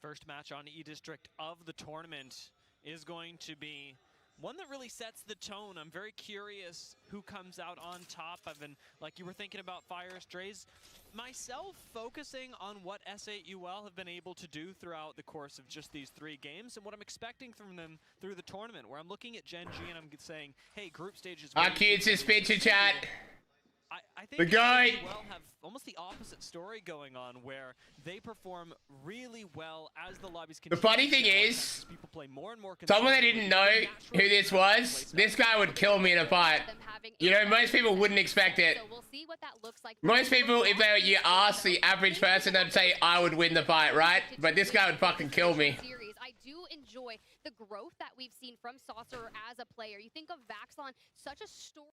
Speaker 4: First match on E-District of the tournament is going to be one that really sets the tone. I'm very curious who comes out on top. I've been, like you were thinking about Fire Strays, myself focusing on what S8UL have been able to do throughout the course of just these 3 games and what I'm expecting from them through the tournament, where I'm looking at Gen G and I'm saying, hey, group stages.
Speaker 3: Cute picture chat.
Speaker 4: I think
Speaker 3: the guy
Speaker 4: have almost the opposite story going on, where they perform really well as the lobbies continue.
Speaker 3: The funny thing is,
Speaker 4: people play more and more
Speaker 3: someone that didn't know who this was, this guy would kill me in a fight. You know, most people wouldn't expect it. Most people, if you ask the average person, they'd say, I would win the fight, right? But this guy would fucking kill me.
Speaker 10: I do enjoy the growth that we've seen from Saucer as a player. You think of Vaxlon, such a story.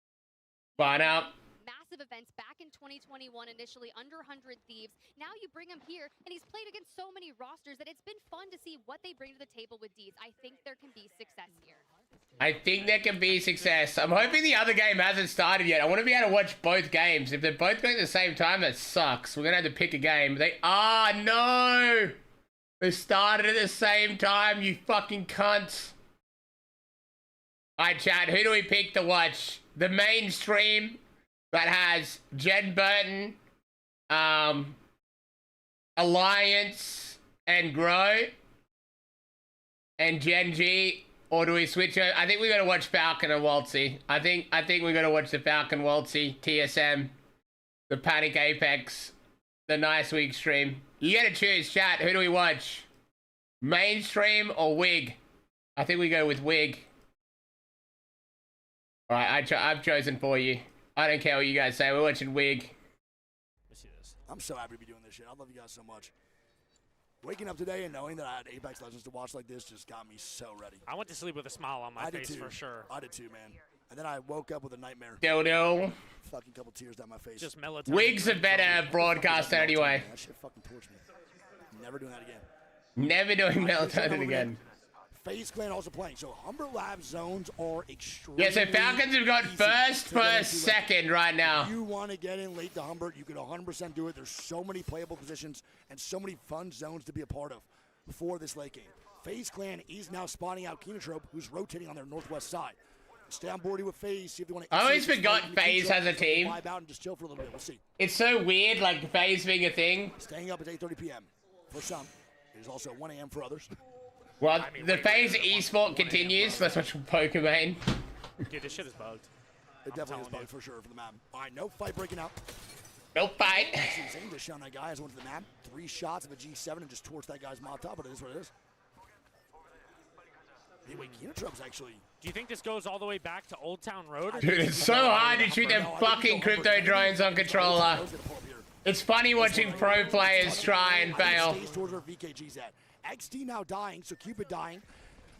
Speaker 3: Find out.
Speaker 10: Massive events back in 2021, initially under 100 Thieves. Now you bring him here, and he's played against so many rosters that it's been fun to see what they bring to the table with Deeds. I think there can be success here.
Speaker 3: I think there can be success. I'm hoping the other game hasn't started yet. I want to be able to watch both games. If they're both going at the same time, that sucks. We're going to have to pick a game. No! They started at the same time, you fucking cunts. Alright, chat, who do we pick to watch? The mainstream that has Jen Burton, Alliance, and Grow, and Gen G, or do we switch over? I think we gotta watch Falcon and Waltzy. I think we gotta watch the Falcon Waltzy, TSM, the Panic Apex, the Nice Week stream. You gotta choose, chat. Who do we watch? Mainstream or Wig? I think we go with Wig. All right, I've chosen for you. I don't care what you guys say. We're watching Wig.
Speaker 1: Let's see this. I'm so happy to be doing this shit. I love you guys so much. Waking up today and knowing that I had Apex Legends to watch like this just got me so ready.
Speaker 5: I went to sleep with a smile on my face for sure.
Speaker 1: I did too, man. And then I woke up with a nightmare.
Speaker 3: Dodo.
Speaker 1: Fucking couple tears down my face.
Speaker 5: Just melatonin.
Speaker 3: Wig's a better broadcaster anyway.
Speaker 1: That shit fucking torched me. Never doing that again.
Speaker 3: Never doing melatonin again.
Speaker 1: FaZe Clan also playing, so Humber Lab zones are extremely.
Speaker 3: Yeah, so Falcons have got first, second right now.
Speaker 1: If you want to get in late to Humber, you can 100% do it. There's so many playable positions and so many fun zones to be a part of. for this late game. FaZe Clan is now spawning out Kenotrope, who's rotating on their northwest side. Stay on board with FaZe, see if they want to...
Speaker 3: I always forgot FaZe has a team.
Speaker 1: Vibe out and just chill for a little bit. We'll see.
Speaker 3: It's so weird, like FaZe being a thing.
Speaker 1: Staying up at 8:30 p.m. for some. It is also 1 a.m. for others.
Speaker 3: Well, I mean, the FaZe esport continues. Let's watch Pokemon.
Speaker 5: Dude, this shit is bugged.
Speaker 1: It definitely is bugged for sure for the map. All right, no fight breaking out.
Speaker 3: No fight.
Speaker 1: Insane to shun that guy as went to the map. 3 shots of a G7 and just torched that guy's mop top, but it is what it is. Hey, wait, Kenotrope's actually...
Speaker 5: Do you think this goes all the way back to Old Town Road?
Speaker 3: Dude, it's so hard to shoot them fucking crypto drones on controller. It's funny watching pro players try and fail.
Speaker 1: Towards where VKG's at. XD now dying, so Cupid dying.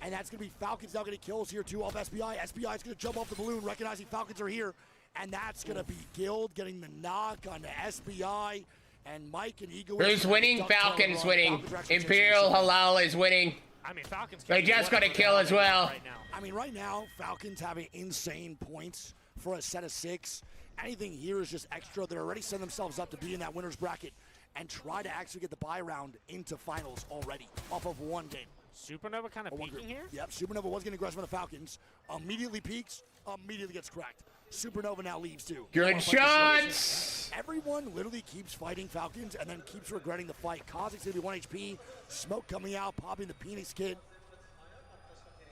Speaker 1: And that's going to be Falcons now getting kills here too off SBI. SBI is going to jump off the balloon, recognizing Falcons are here. And that's going to be Guild getting the knock on the SBI. And Mike and Ego...
Speaker 3: Who's winning? Falcons winning. Imperial Halal is winning.
Speaker 5: I mean, Falcons...
Speaker 3: They just got a kill as well.
Speaker 1: I mean, right now, Falcons having insane points for a set of 6. Anything here is just extra. They're already setting themselves up to be in that winner's bracket and try to actually get the bye round into finals already off of 1 game.
Speaker 5: Supernova kind of peeking here?
Speaker 1: Yep, Supernova was getting aggressive on the Falcons. Immediately peaks, immediately gets cracked. Supernova now leaves too.
Speaker 3: Good shots!
Speaker 1: Everyone literally keeps fighting Falcons and then keeps regretting the fight. Kozik's gonna be 1 HP. Smoke coming out, popping the Phoenix kid.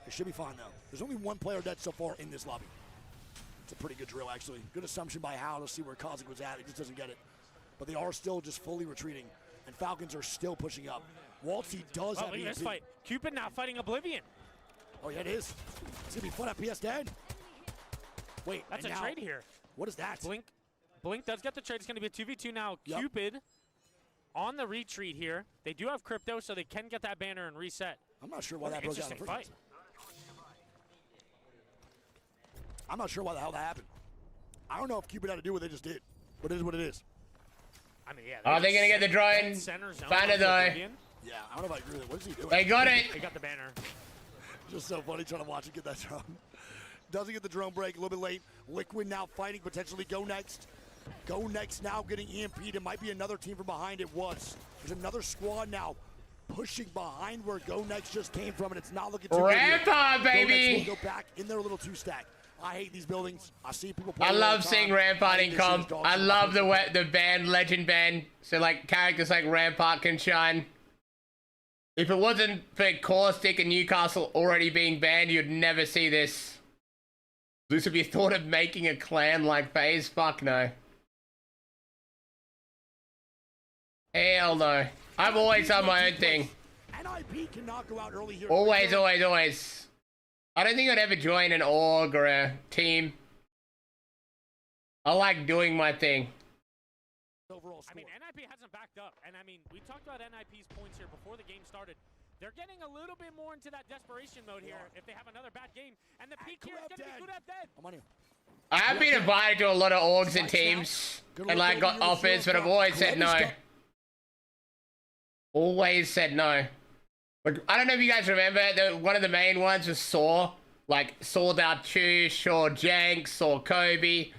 Speaker 1: It should be fine though. There's only 1 player dead so far in this lobby. It's a pretty good drill actually. Good assumption by Hal to see where Kozik was at. He just doesn't get it. But they are still just fully retreating. And Falcons are still pushing up. Waltzy does have
Speaker 5: look at this fight. Cupid now fighting Oblivion.
Speaker 1: Oh yeah, it is. It's gonna be fun at PS dead. Wait,
Speaker 5: that's a trade here.
Speaker 1: What is that?
Speaker 5: Blink does get the trade. It's going to be a 2v2 now.
Speaker 1: Yep.
Speaker 5: Cupid on the retreat here. They do have crypto, so they can get that banner and reset.
Speaker 1: I'm not sure why that broke down in the first
Speaker 5: fight.
Speaker 1: place. I'm not sure why the hell that happened. I don't know if Cupid had to do what they just did, but it is what it is.
Speaker 5: I mean, yeah.
Speaker 3: Are they going to get the drone? Banner though.
Speaker 1: Yeah, I don't know if I agree with it. What is he doing?
Speaker 3: They got it.
Speaker 5: They got the banner.
Speaker 1: Just so funny trying to watch it get that drone. Doesn't get the drone break, a little bit late. Liquid now fighting, potentially Go Next. Go Next now getting EMP'd. It might be another team from behind. It was. There's another squad now pushing behind where Go Next just came from, and it's not looking too good.
Speaker 3: Rampart, baby!
Speaker 1: Go Next will go back in their little 2-stack. I hate these buildings. I see people play.
Speaker 3: I love seeing Rampart in comp. I love the band, Legend band. So like characters like Rampart can shine. If it wasn't for Caustic and Newcastle already being banned, you'd never see this. Zeus, have you thought of making a clan like FaZe? Fuck no. Hell no. I've always done my own thing.
Speaker 1: NIP cannot go out early here.
Speaker 3: Always. I don't think I'd ever join an org or a team. I like doing my thing.
Speaker 5: I mean, NIP hasn't backed up. And I mean, we talked about NIP's points here before the game started. They're getting a little bit more into that desperation mode here if they have another bad game. And the peak here is going to be Kudev dead.
Speaker 1: I'm on you.
Speaker 3: I have been invited to a lot of orgs and teams and like got offers, but I've always said no. Always said no. Like, I don't know if you guys remember, one of the main ones was Saw. Like, Saw Dartush or Jenks or Kobe.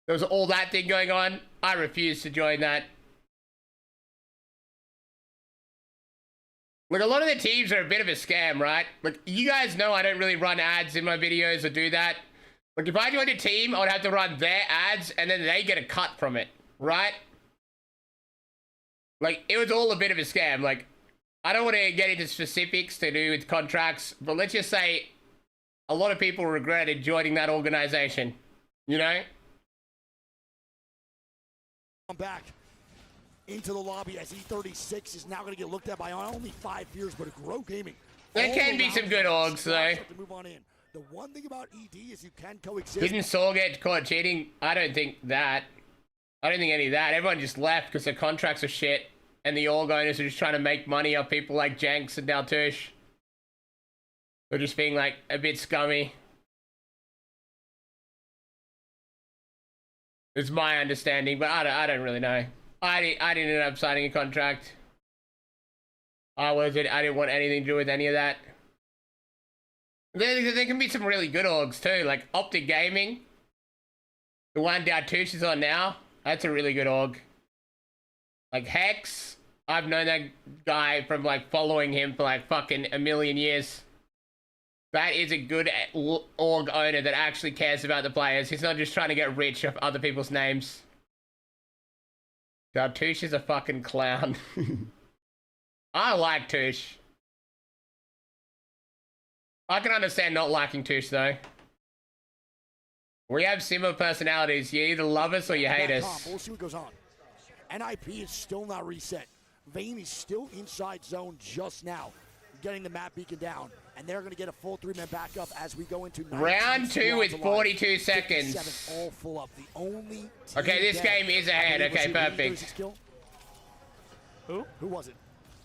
Speaker 3: There was all that thing going on. I refused to join that. Like, a lot of the teams are a bit of a scam, right? Like, you guys know I don't really run ads in my videos or do that. Like, if I joined a team, I would have to run their ads and then they get a cut from it, right? Like, it was all a bit of a scam. Like, I don't want to get into specifics to do with contracts, but let's just say a lot of people regretted joining that organization, you know?
Speaker 1: I'm back into the lobby as E36 is now going to get looked at by only 5 years, but Grow Gaming.
Speaker 3: There can be some good orgs, though.
Speaker 1: To move on in. The one thing about ED is you can coexist.
Speaker 3: Didn't Saul get caught cheating? I don't think that. I don't think any of that. Everyone just left because their contracts are shit. And the org owners are just trying to make money off people like Jenks and Daltush. They're just being like a bit scummy. It's my understanding, but I don't really know. I didn't end up signing a contract. I didn't want anything to do with any of that. There can be some really good orgs too, like Optic Gaming. The one Daltush is on now. That's a really good org. Like Hex. I've known that guy from like following him for like fucking a million years. That is a good org owner that actually cares about the players. He's not just trying to get rich off other people's names. God, Touche is a fucking clown. I like Touche. I can understand not liking Touche though. We have similar personalities. You either love us or you hate us.
Speaker 1: We'll see what goes on. NIP is still not reset. Vayne is still inside zone just now, getting the map beacon down. And they're going to get a full 3-man backup as we go into
Speaker 3: round 2 with 42 seconds.
Speaker 1: All full up. The only
Speaker 3: okay, this game is ahead. Okay, perfect.
Speaker 1: Who was it?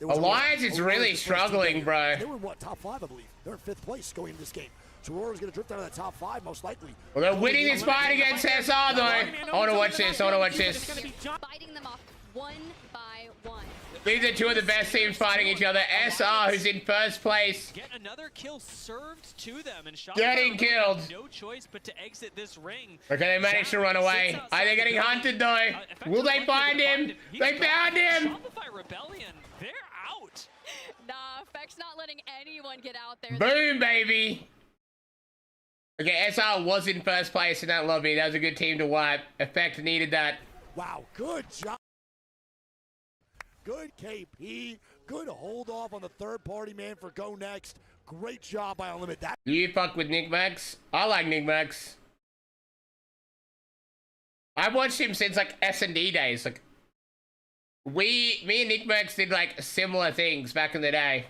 Speaker 3: Alliance is really struggling, bro.
Speaker 1: They were in what, top 5, I believe. They're in 5th place going into this game. So Aurora's going to drift out of the top 5, most likely.
Speaker 3: Well, they're winning this fight against SR, though. I want to watch this. I want to watch this.
Speaker 10: Fighting them off one by one.
Speaker 3: These are two of the best teams fighting each other. SR, who's in 1st place.
Speaker 4: Get another kill served to them and
Speaker 3: getting killed.
Speaker 4: No choice but to exit this ring.
Speaker 3: Okay, they managed to run away. Are they getting hunted though? Will they find him? They found him.
Speaker 4: Shopify Rebellion, they're out.
Speaker 10: Nah, Feck's not letting anyone get out there.
Speaker 3: Boom, baby. Okay, SR was in 1st place in that lobby. That was a good team to wipe. Effect needed that.
Speaker 1: Wow, good job. Good KP. Good hold off on the third party man for Go Next. Great job by Unlimited. That
Speaker 3: do you fuck with Nick Max? I like Nick Max. I've watched him since like S&D days. Like me and Nick Max did like similar things back in the day.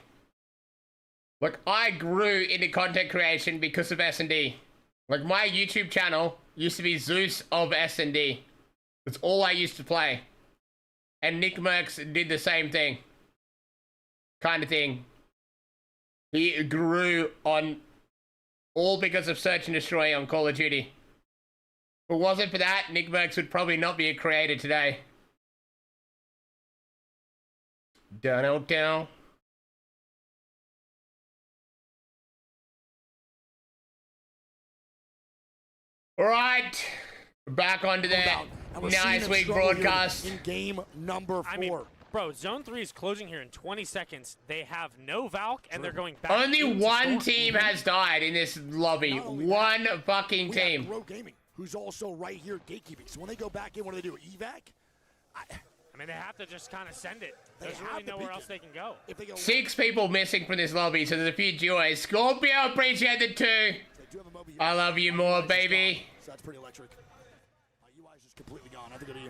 Speaker 3: Like I grew into content creation because of S&D. Like my YouTube channel used to be Zeus of S&D. That's all I used to play. And Nick Merckx did the same thing. Kind of thing. He grew on all because of Search and Destroy on Call of Duty. If it wasn't for that, Nick Merckx would probably not be a creator today. Dun-dun-dun. All right. Back onto that nice week broadcast.
Speaker 1: In game number 4. I mean,
Speaker 5: bro, Zone 3 is closing here in 20 seconds. They have no Valk, and they're going back.
Speaker 3: Only one team has died in this lobby. One fucking team.
Speaker 1: Grow Gaming, who's also right here gatekeeping. So when they go back in, what do they do? Evac?
Speaker 5: I mean, they have to just kind of send it. There's really nowhere else they can go.
Speaker 1: If they go
Speaker 3: 6 people missing from this lobby, so there's a few duos. Scorpio, appreciate the 2. I love you more, baby.
Speaker 1: So that's pretty electric. UI is just completely gone. I think it'll be.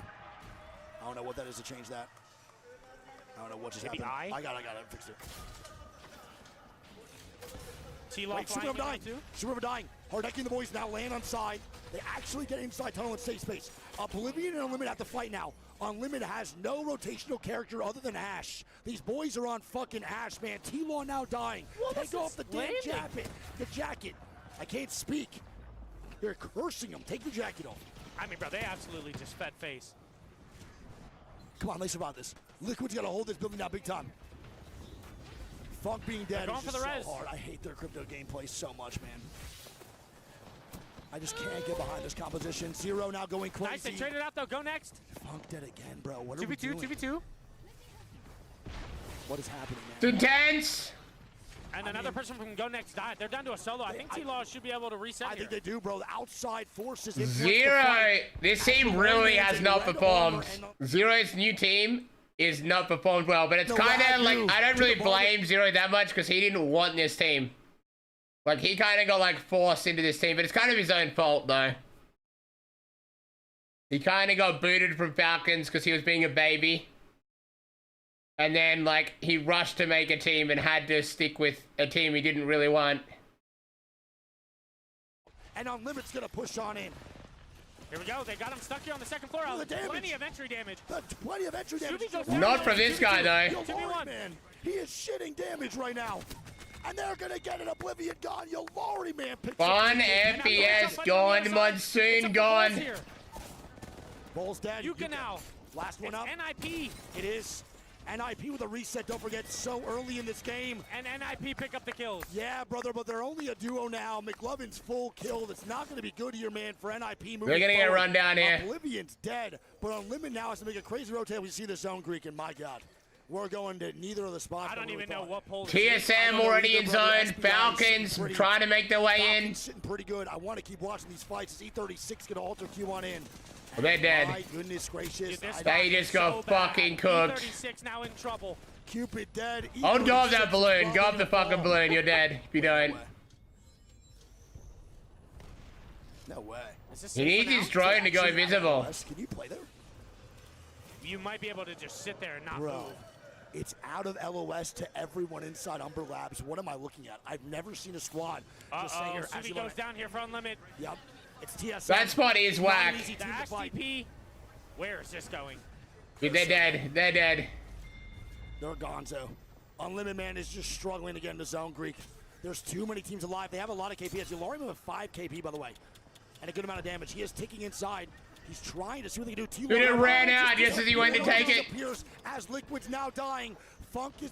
Speaker 1: I don't know what that is to change that. I don't know what just happened. I got it. Fixed it. Wait, Super dying. Super dying. Hardecking the boys now land on side. They actually get inside tunnel and safe space. Oblivion and Unlimited have to fight now. Unlimited has no rotational character other than Ash. These boys are on fucking Ash, man. T-Law now dying. Take off the damn jacket. The jacket. I can't speak. They're cursing him. Take the jacket off.
Speaker 5: I mean, bro, they absolutely just fed face.
Speaker 1: Come on, they survive this. Liquid's got to hold this building now big time. Funk being dead is just so hard. I hate their crypto gameplay so much, man. I just can't get behind this composition. Zero now going crazy.
Speaker 5: Nice, they traded out though. Go next.
Speaker 1: Funk dead again, bro. What are we doing?
Speaker 5: 2v2.
Speaker 1: What is happening, man?
Speaker 3: It's intense.
Speaker 5: And another person from Go Next died. They're down to a solo. I think T-Law should be able to reset
Speaker 1: I think they do, bro. The outside forces.
Speaker 3: Zero. This team really has not performed. Zero's new team is not performed well, but it's kind of like, I don't really blame Zero that much because he didn't want this team. Like, he kind of got, like, forced into this team, but it's kind of his own fault, though. He kind of got booted from Falcons because he was being a baby. And then, like, he rushed to make a team and had to stick with a team he didn't really want.
Speaker 1: And Unlimited's going to push on in.
Speaker 5: Here we go. They got him stuck here on the second floor. Plenty of entry damage.
Speaker 1: Plenty of entry damage.
Speaker 3: Not from this guy, though.
Speaker 1: Yolari, man. He is shitting damage right now. And they're going to get an Oblivion gone. Yolari, man.
Speaker 3: Fun FPS gone. Monsoon gone.
Speaker 1: Ball's dead.
Speaker 5: You can now.
Speaker 1: Last one up.
Speaker 5: NIP.
Speaker 1: It is. NIP with a reset, don't forget, so early in this game.
Speaker 5: And NIP pick up the kills.
Speaker 1: Yeah, brother, but they're only a duo now. McLovin's full kill. That's not going to be good here, man, for NIP moving
Speaker 3: They're going to get run down here.
Speaker 1: Oblivion's dead, but Unlimited now has to make a crazy rotate. We see the zone creek, and my God. We're going to neither of the spots.
Speaker 5: I don't even know what pole.
Speaker 3: TSM already in zone. Falcons trying to make their way in.
Speaker 1: Sitting pretty good. I want to keep watching these fights. Is E36 going to alter Q on in?
Speaker 3: Well, they're dead.
Speaker 1: My goodness gracious.
Speaker 3: They just got fucking cooked.
Speaker 5: E36 now in trouble.
Speaker 1: Cupid dead.
Speaker 3: Hold go of that balloon. Go up the fucking balloon. You're dead if you don't.
Speaker 1: No way.
Speaker 3: He needs his drone to go invisible.
Speaker 1: Can you play there?
Speaker 5: You might be able to just sit there and not
Speaker 1: Bro,
Speaker 5: move.
Speaker 1: it's out of LOS to everyone inside Umber Labs. What am I looking at? I've never seen a squad just say here.
Speaker 5: Subi goes down here for Unlimited.
Speaker 1: Yep. It's TSM.
Speaker 3: That spot is whack.
Speaker 5: The STP. Where is this going?
Speaker 3: They're dead. They're dead.
Speaker 1: They're gonzo. Unlimited man is just struggling to get into zone, Greek. There's too many teams alive. They have a lot of KP. Lorium with 5 KP, by the way. And a good amount of damage. He is ticking inside. He's trying to see what they can do.
Speaker 3: Dude, it ran out just as he went to take it.
Speaker 1: Appears as Liquid's now dying. Funk is the